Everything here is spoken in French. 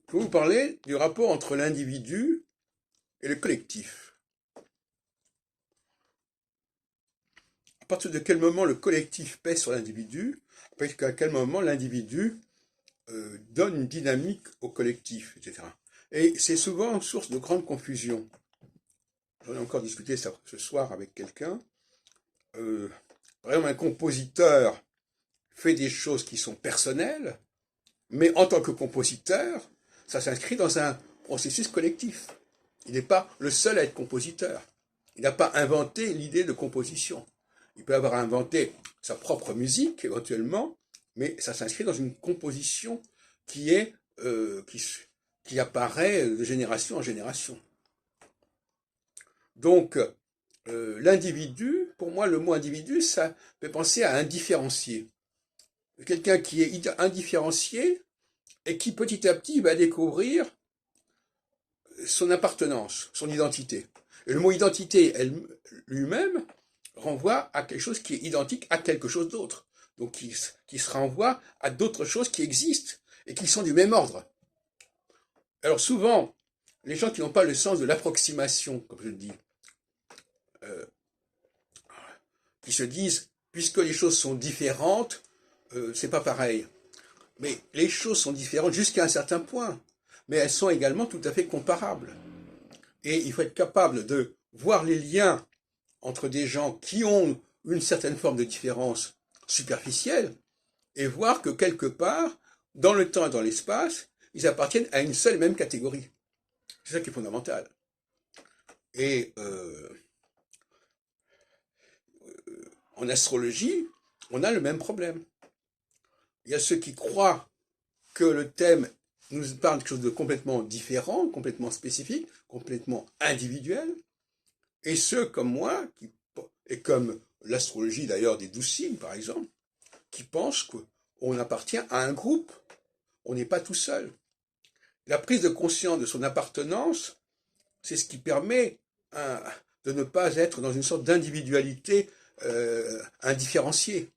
Je vais vous parler du rapport entre l'individu et le collectif. À partir de quel moment le collectif pèse sur l'individu, à quel moment l'individu donne une dynamique au collectif, etc. Et c'est souvent source de grande confusion. J'en ai encore discuté ce soir avec quelqu'un. Par exemple, un compositeur fait des choses qui sont personnelles, mais en tant que compositeur, ça s'inscrit dans un processus collectif. Il n'est pas le seul à être compositeur. Il n'a pas inventé l'idée de composition. Il peut avoir inventé sa propre musique, éventuellement, mais ça s'inscrit dans une composition qui est qui apparaît de génération en génération. Donc, l'individu, pour moi, le mot individu, ça fait penser à un différencié. Quelqu'un qui est indifférencié et qui, petit à petit, va découvrir son appartenance, son identité. Et le mot identité lui-même renvoie à quelque chose qui est identique à quelque chose d'autre. Donc qui se renvoie à d'autres choses qui existent et qui sont du même ordre. Alors souvent, les gens qui n'ont pas le sens de l'approximation, comme je le dis, qui se disent, puisque les choses sont différentes, c'est pas pareil. Mais les choses sont différentes jusqu'à un certain point, mais elles sont également tout à fait comparables. Et il faut être capable de voir les liens entre des gens qui ont une certaine forme de différence superficielle et voir que quelque part, dans le temps et dans l'espace, ils appartiennent à une seule et même catégorie. C'est ça qui est fondamental. Et en astrologie, on a le même problème. Il y a ceux qui croient que le thème nous parle de quelque chose de complètement différent, complètement spécifique, complètement individuel, et ceux comme moi, et comme l'astrologie d'ailleurs des 12 signes par exemple, qui pensent qu'on appartient à un groupe, on n'est pas tout seul. La prise de conscience de son appartenance, c'est ce qui permet de ne pas être dans une sorte d'individualité indifférenciée.